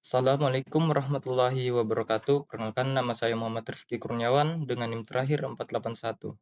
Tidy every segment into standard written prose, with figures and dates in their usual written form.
Assalamualaikum warahmatullahi wabarakatuh. Perkenalkan nama saya Muhammad Rifki Kurniawan dengan NIM terakhir 481.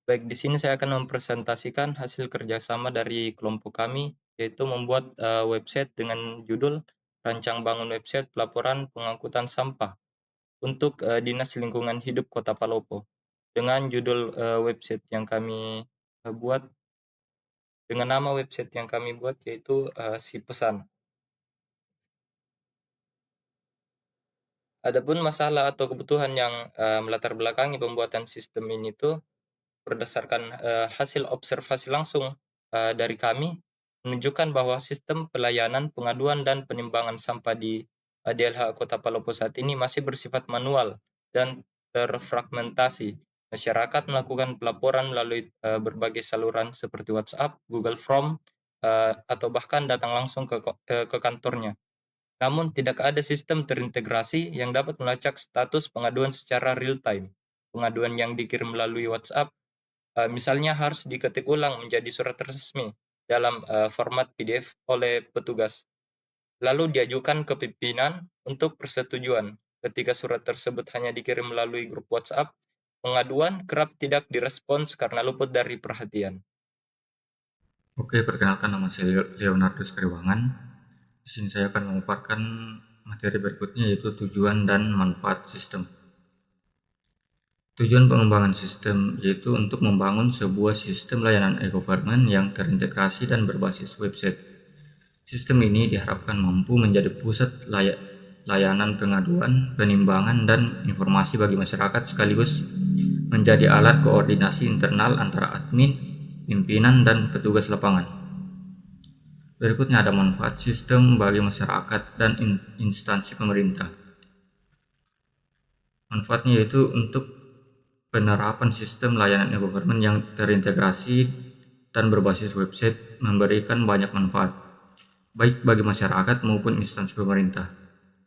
Baik, di sini saya akan mempresentasikan hasil kerjasama dari kelompok kami, yaitu membuat website dengan judul Rancang Bangun Website Pelaporan Pengangkutan Sampah untuk Dinas Lingkungan Hidup Kota Palopo. Dengan judul website yang kami buat, dengan nama website yang kami buat yaitu Si Pesan. Adapun masalah atau kebutuhan yang melatar belakangi pembuatan sistem ini tuh berdasarkan hasil observasi langsung dari kami menunjukkan bahwa sistem pelayanan pengaduan dan penimbangan sampah di DLH Kota Palopo saat ini masih bersifat manual dan terfragmentasi. Masyarakat melakukan pelaporan melalui berbagai saluran seperti WhatsApp, Google Form, atau bahkan datang langsung ke kantornya. Namun tidak ada sistem terintegrasi yang dapat melacak status pengaduan secara real time. Pengaduan yang dikirim melalui WhatsApp misalnya harus diketik ulang menjadi surat resmi dalam format PDF oleh petugas, lalu diajukan ke pimpinan untuk persetujuan. Ketika surat tersebut hanya dikirim melalui grup WhatsApp, pengaduan kerap tidak direspons karena luput dari perhatian. Oke, perkenalkan nama saya Leonardo Skriwangan. Di sini saya akan memaparkan materi berikutnya yaitu tujuan dan manfaat sistem. Tujuan pengembangan sistem yaitu untuk membangun sebuah sistem layanan e-government yang terintegrasi dan berbasis website. Sistem ini diharapkan mampu menjadi pusat layanan pengaduan, penimbangan, dan informasi bagi masyarakat sekaligus menjadi alat koordinasi internal antara admin, pimpinan, dan petugas lapangan. Berikutnya ada manfaat sistem bagi masyarakat dan instansi pemerintah. Manfaatnya yaitu untuk penerapan sistem layanan e-government yang terintegrasi dan berbasis website memberikan banyak manfaat, baik bagi masyarakat maupun instansi pemerintah.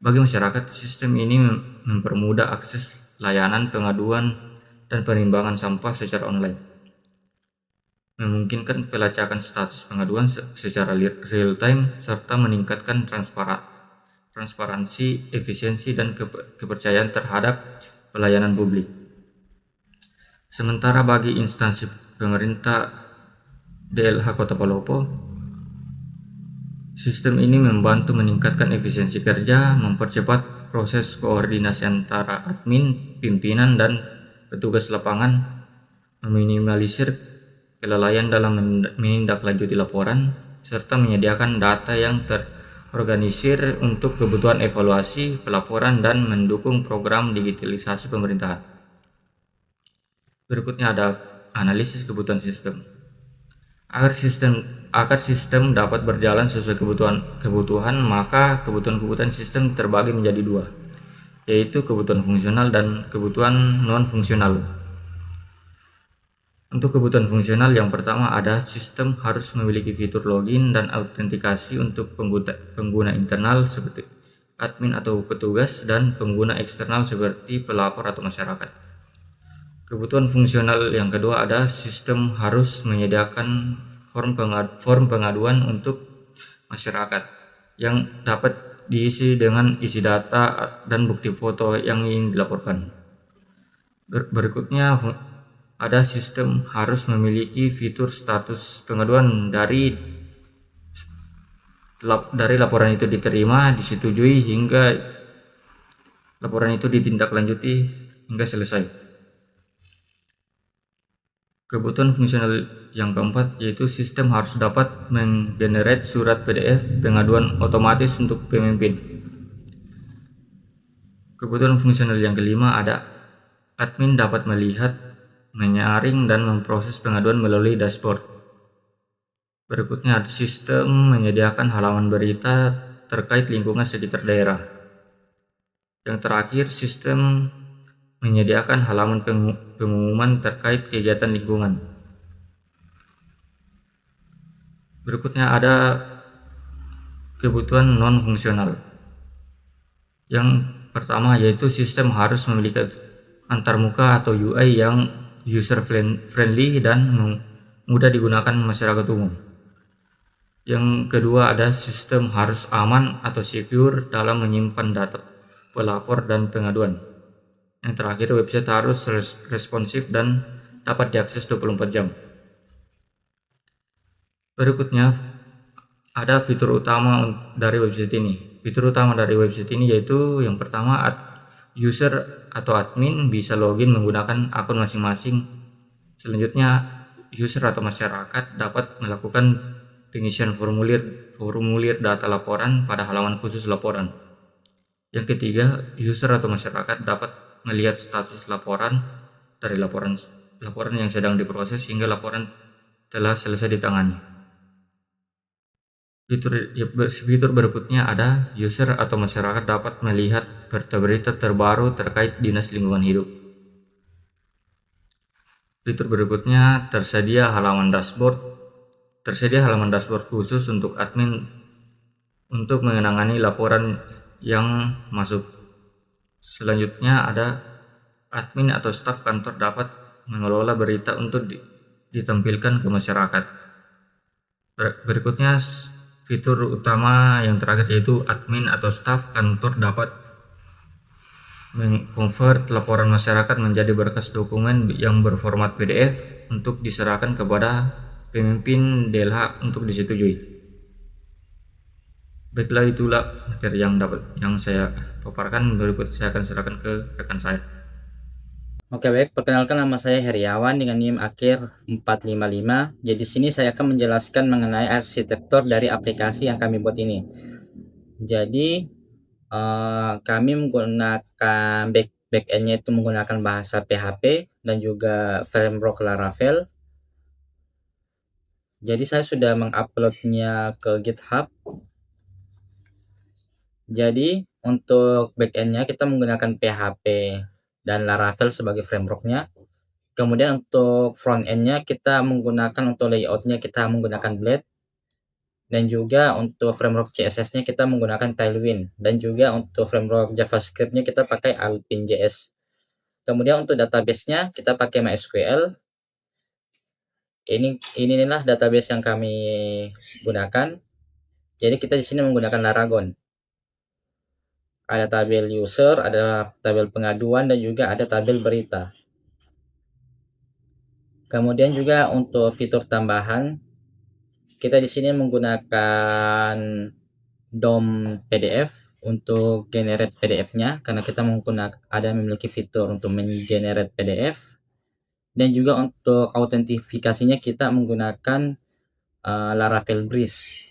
Bagi masyarakat, sistem ini mempermudah akses layanan pengaduan dan penimbangan sampah secara online, memungkinkan pelacakan status pengaduan secara real time, serta meningkatkan transparansi, efisiensi, dan kepercayaan terhadap pelayanan publik. Sementara bagi instansi pemerintah DLH Kota Palopo, sistem ini membantu meningkatkan efisiensi kerja, mempercepat proses koordinasi antara admin, pimpinan, dan petugas lapangan, meminimalisir kelalaian dalam menindaklanjuti laporan, serta menyediakan data yang terorganisir untuk kebutuhan evaluasi, pelaporan, dan mendukung program digitalisasi pemerintahan. Berikutnya ada analisis kebutuhan sistem. Agar sistem dapat berjalan sesuai kebutuhan, maka kebutuhan sistem terbagi menjadi dua, yaitu kebutuhan fungsional dan kebutuhan non-fungsional. Untuk kebutuhan fungsional, yang pertama ada sistem harus memiliki fitur login dan autentikasi untuk pengguna internal seperti admin atau petugas dan pengguna eksternal seperti pelapor atau masyarakat. Kebutuhan fungsional yang kedua ada sistem harus menyediakan form pengaduan untuk masyarakat yang dapat diisi dengan isi data dan bukti foto yang ingin dilaporkan. Berikutnya ada sistem harus memiliki fitur status pengaduan dari laporan itu diterima, disetujui, hingga laporan itu ditindaklanjuti hingga selesai. Kebutuhan fungsional yang keempat yaitu sistem harus dapat menggenerate surat PDF pengaduan otomatis untuk pemimpin. Kebutuhan fungsional yang kelima ada admin dapat melihat, menyaring, dan memproses pengaduan melalui dashboard. Berikutnya ada sistem menyediakan halaman berita terkait lingkungan sekitar daerah. Yang terakhir, sistem menyediakan halaman pengumuman terkait kegiatan lingkungan. Berikutnya ada kebutuhan non-fungsional. Yang pertama yaitu sistem harus memiliki antarmuka atau UI yang user friendly dan mudah digunakan masyarakat umum. Yang kedua ada sistem harus aman atau secure dalam menyimpan data pelapor dan pengaduan. Yang terakhir, website harus responsif dan dapat diakses 24 jam. Berikutnya ada fitur utama dari website ini. Fitur utama dari website ini yaitu yang pertama, user atau admin bisa login menggunakan akun masing-masing. Selanjutnya, user atau masyarakat dapat melakukan pengisian formulir data laporan pada halaman khusus laporan. Yang ketiga, user atau masyarakat dapat melihat status laporan dari laporan yang sedang diproses hingga laporan telah selesai ditangani. Fitur berikutnya ada user atau masyarakat dapat melihat berita-berita terbaru terkait Dinas Lingkungan Hidup. Fitur berikutnya tersedia halaman dashboard khusus untuk admin untuk mengenangani laporan yang masuk. Selanjutnya ada admin atau staf kantor dapat mengelola berita untuk ditampilkan ke masyarakat. Berikutnya fitur utama yang terakhir yaitu admin atau staf kantor dapat mengkonvert laporan masyarakat menjadi berkas dokumen yang berformat PDF untuk diserahkan kepada pemimpin DLH untuk disetujui. Baiklah, itulah materi yang saya paparkan. Berikut saya akan serahkan ke rekan saya. Oke, baik. Perkenalkan, nama saya Heriawan dengan NIM akhir 455. Jadi sini saya akan menjelaskan mengenai arsitektur dari aplikasi yang kami buat ini. Jadi kami menggunakan backend-nya itu menggunakan bahasa PHP dan juga framework Laravel. Jadi saya sudah menguploadnya ke GitHub. Jadi untuk backend-nya kita menggunakan PHP dan Laravel sebagai framework-nya. Kemudian untuk front end-nya kita menggunakan, untuk layout-nya kita menggunakan Blade. Dan juga untuk framework CSS-nya kita menggunakan Tailwind. Dan juga untuk framework JavaScript-nya kita pakai Alpine.js. Kemudian untuk database-nya kita pakai MySQL. Inilah database yang kami gunakan. Jadi kita di sini menggunakan Laragon. Ada tabel user, ada tabel pengaduan, dan juga ada tabel berita. Kemudian juga untuk fitur tambahan, kita di sini menggunakan DOM PDF untuk generate PDF-nya, karena kita memiliki fitur untuk mengenerate PDF. Dan juga untuk autentifikasinya kita menggunakan Laravel Breeze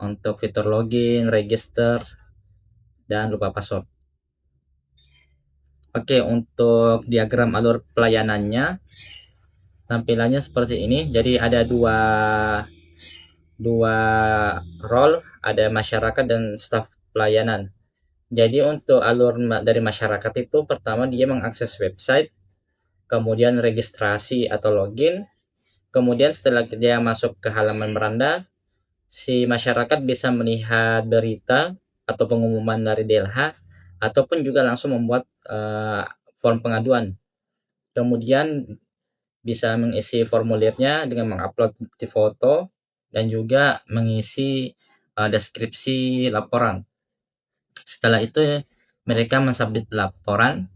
untuk fitur login, register, dan lupa password. Oke, untuk diagram alur pelayanannya tampilannya seperti ini. Jadi ada dua role, ada masyarakat dan staf pelayanan. Jadi untuk alur dari masyarakat itu, pertama dia mengakses website, kemudian registrasi atau login, kemudian setelah dia masuk ke halaman beranda, si masyarakat bisa melihat berita atau pengumuman dari DLH, ataupun juga langsung membuat form pengaduan. Kemudian bisa mengisi formulirnya dengan mengupload bukti foto dan juga mengisi deskripsi laporan. Setelah itu mereka mensubmit laporan,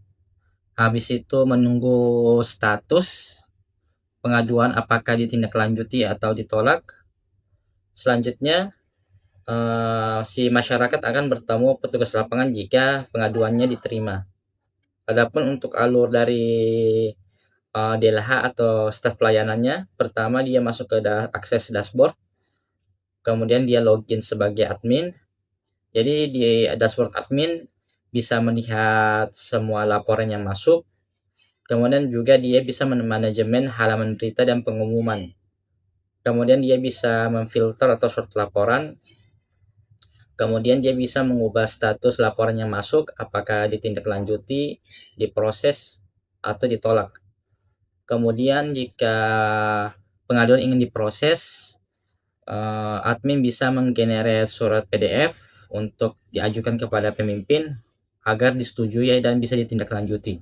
habis itu menunggu status pengaduan apakah ditindaklanjuti atau ditolak. Selanjutnya si masyarakat akan bertemu petugas lapangan jika pengaduannya diterima. Adapun untuk alur dari DLH atau staf pelayanannya, pertama dia masuk ke akses dashboard, kemudian dia login sebagai admin. Jadi di dashboard admin bisa melihat semua laporan yang masuk, kemudian juga dia bisa manajemen halaman berita dan pengumuman. Kemudian dia bisa memfilter atau sort laporan. Kemudian dia bisa mengubah status laporan yang masuk, apakah ditindaklanjuti, diproses, atau ditolak. Kemudian jika pengaduan ingin diproses, admin bisa menggenerate surat PDF untuk diajukan kepada pemimpin agar disetujui dan bisa ditindaklanjuti.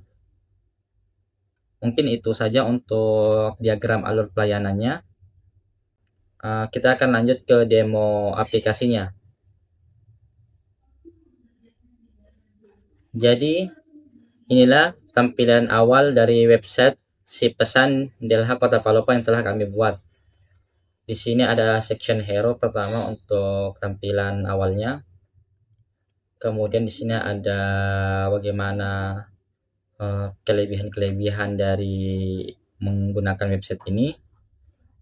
Mungkin itu saja untuk diagram alur pelayanannya. kita akan lanjut ke demo aplikasinya. Jadi inilah tampilan awal dari website si pesan Delha Kota Palopo yang telah kami buat. Di sini ada section hero pertama untuk tampilan awalnya. Kemudian di sini ada bagaimana kelebihan-kelebihan dari menggunakan website ini.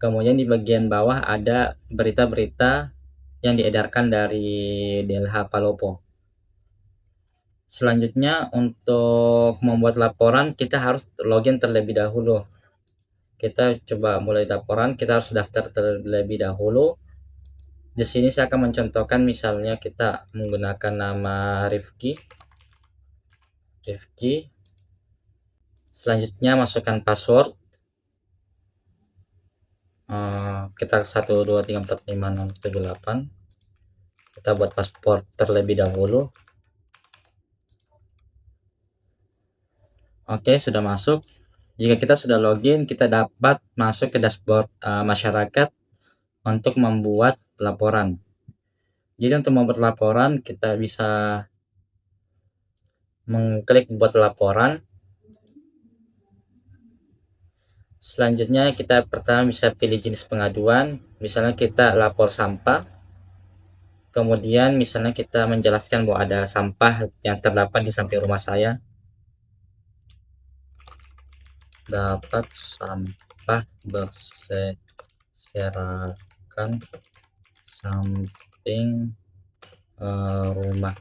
Kemudian di bagian bawah ada berita-berita yang diedarkan dari DLH Palopo. Selanjutnya untuk membuat laporan kita harus login terlebih dahulu. Kita coba mulai laporan, kita harus daftar terlebih dahulu. Di sini saya akan mencontohkan misalnya kita menggunakan nama Rifki. Selanjutnya masukkan password. Kita 123456778. Kita buat password terlebih dahulu. Oke, sudah masuk. Jika kita sudah login, kita dapat masuk ke dashboard masyarakat untuk membuat laporan. Jadi untuk membuat laporan, kita bisa mengklik buat laporan. Selanjutnya kita pertama bisa pilih jenis pengaduan, misalnya kita lapor sampah. Kemudian misalnya kita menjelaskan bahwa ada sampah yang terdapat di samping rumah saya. Dapat sampah berserakan samping rumah.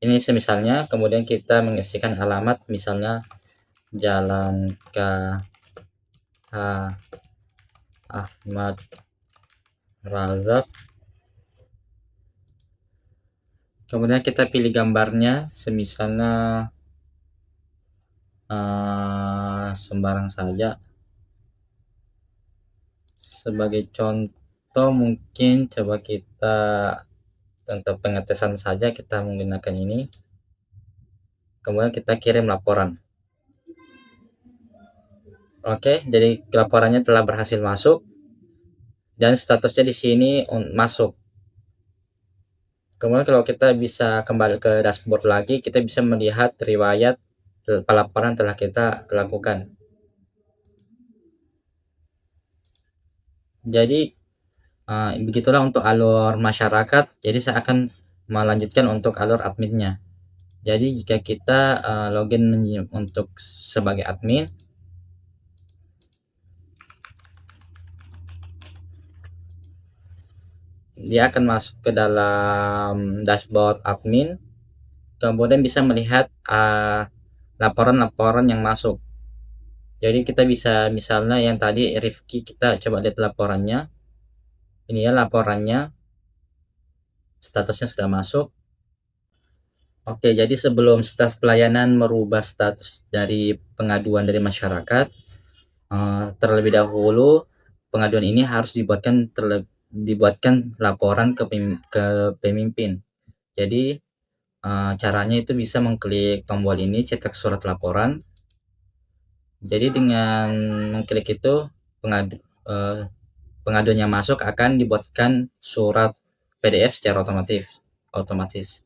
Ini semisalnya, kemudian kita mengisikan alamat misalnya Jalan K.H. Ahmad Razak. Kemudian kita pilih gambarnya, semisalnya sembarang saja. Sebagai contoh mungkin coba kita untuk pengetesan saja kita menggunakan ini. Kemudian kita kirim laporan. Oke, jadi laporannya telah berhasil masuk dan statusnya di sini masuk. Kemudian kalau kita bisa kembali ke dashboard lagi, kita bisa melihat riwayat pelaporan telah kita lakukan. Jadi begitulah untuk alur masyarakat. Jadi saya akan melanjutkan untuk alur adminnya. Jadi jika kita login untuk sebagai admin, dia akan masuk ke dalam dashboard admin, kemudian bisa melihat laporan-laporan yang masuk. Jadi kita bisa misalnya yang tadi Rifki, kita coba lihat laporannya. Ini ya laporannya, statusnya sudah masuk. Oke, jadi sebelum staf pelayanan merubah status dari pengaduan dari masyarakat, terlebih dahulu pengaduan ini harus dibuatkan laporan ke pemimpin. Jadi caranya itu bisa mengklik tombol ini, cetak surat laporan. Jadi dengan mengklik itu pengaduan yang masuk akan dibuatkan surat PDF secara otomatis.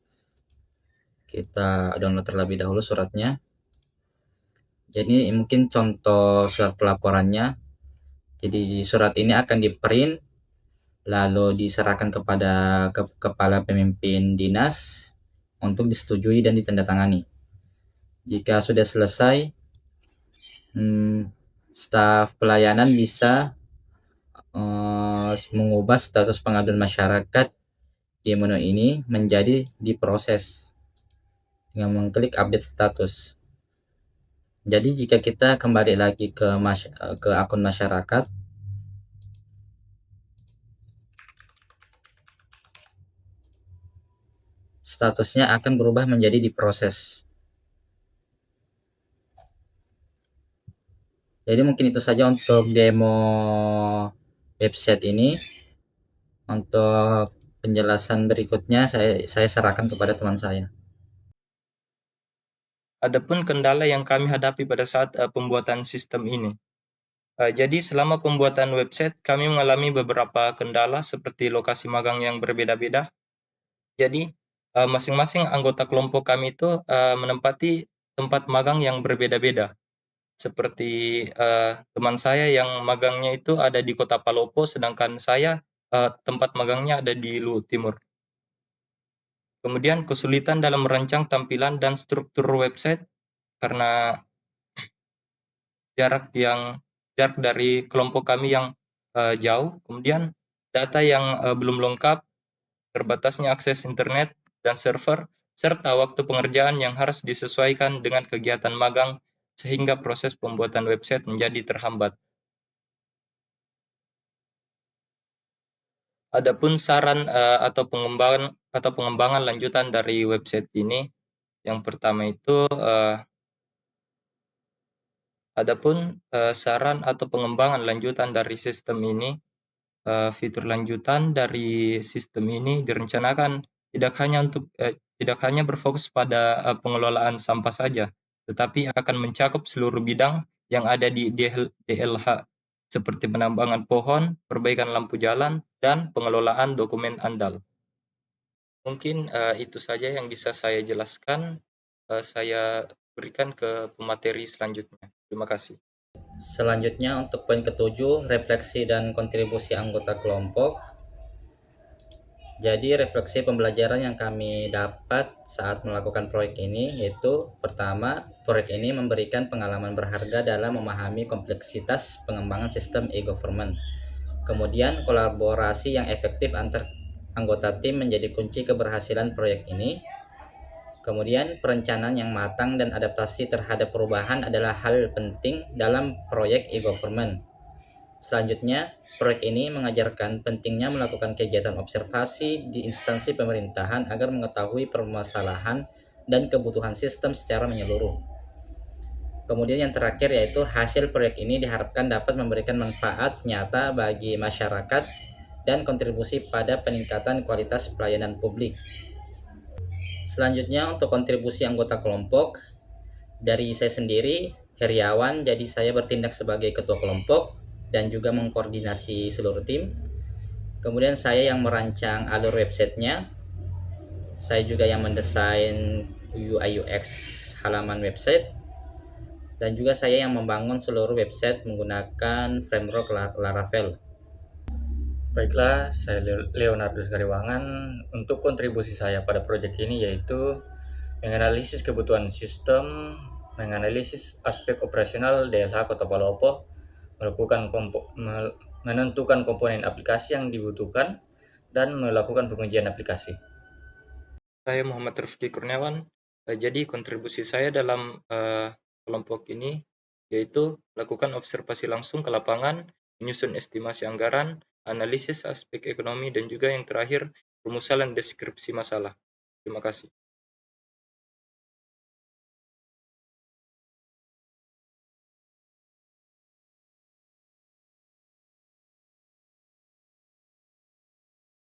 Kita download terlebih dahulu suratnya. Jadi mungkin contoh surat pelaporannya. Jadi surat ini akan di-print lalu diserahkan kepada kepala pemimpin dinas untuk disetujui dan ditandatangani. Jika sudah selesai, staf pelayanan bisa mengubah status pengaduan masyarakat di menu ini menjadi diproses dengan mengklik update status. Jadi jika kita kembali lagi ke akun masyarakat, statusnya akan berubah menjadi diproses. Jadi mungkin itu saja untuk demo website ini. Untuk penjelasan berikutnya saya serahkan kepada teman saya. Adapun kendala yang kami hadapi pada saat pembuatan sistem ini, Jadi selama pembuatan website, kami mengalami beberapa kendala seperti lokasi magang yang berbeda-beda. Jadi, masing-masing anggota kelompok kami itu, menempati tempat magang yang berbeda-beda. Seperti, teman saya yang magangnya itu ada di kota Palopo, sedangkan saya, tempat magangnya ada di Luhut Timur. Kemudian kesulitan dalam merancang tampilan dan struktur website karena jarak dari kelompok kami yang, jauh, kemudian data yang, belum lengkap, terbatasnya akses internet dan server, serta waktu pengerjaan yang harus disesuaikan dengan kegiatan magang, sehingga proses pembuatan website menjadi terhambat. Adapun saran, atau pengembangan lanjutan dari website ini, yang pertama itu, saran atau pengembangan lanjutan dari sistem ini, fitur lanjutan dari sistem ini direncanakan tidak hanya berfokus pada, pengelolaan sampah saja, tetapi akan mencakup seluruh bidang yang ada di DLH, seperti penambangan pohon, perbaikan lampu jalan, dan pengelolaan dokumen andal. Mungkin, itu saja yang bisa saya jelaskan, saya berikan ke pemateri selanjutnya. Terima kasih. Selanjutnya untuk poin ketujuh, refleksi dan kontribusi anggota kelompok. Jadi refleksi pembelajaran yang kami dapat saat melakukan proyek ini yaitu pertama, proyek ini memberikan pengalaman berharga dalam memahami kompleksitas pengembangan sistem e-government. Kemudian kolaborasi yang efektif antar anggota tim menjadi kunci keberhasilan proyek ini. Kemudian perencanaan yang matang dan adaptasi terhadap perubahan adalah hal penting dalam proyek e-government. Selanjutnya, proyek ini mengajarkan pentingnya melakukan kegiatan observasi di instansi pemerintahan agar mengetahui permasalahan dan kebutuhan sistem secara menyeluruh. Kemudian yang terakhir yaitu hasil proyek ini diharapkan dapat memberikan manfaat nyata bagi masyarakat dan kontribusi pada peningkatan kualitas pelayanan publik. Selanjutnya untuk kontribusi anggota kelompok, dari saya sendiri, Heriawan, jadi saya bertindak sebagai ketua kelompok dan juga mengkoordinasi seluruh tim. Kemudian saya yang merancang alur websitenya, saya juga yang mendesain UI UX halaman website, dan juga saya yang membangun seluruh website menggunakan framework Laravel. Baiklah, saya Leonardo Skariwangan. Untuk kontribusi saya pada proyek ini yaitu menganalisis kebutuhan sistem, menganalisis aspek operasional DLH Kota Palopo, menentukan komponen aplikasi yang dibutuhkan, dan melakukan pengujian aplikasi. Saya Muhammad Rifki Kurniawan. Jadi kontribusi saya dalam, kelompok ini yaitu melakukan observasi langsung ke lapangan, menyusun estimasi anggaran, analisis aspek ekonomi, dan juga yang terakhir, rumusan deskripsi masalah. Terima kasih.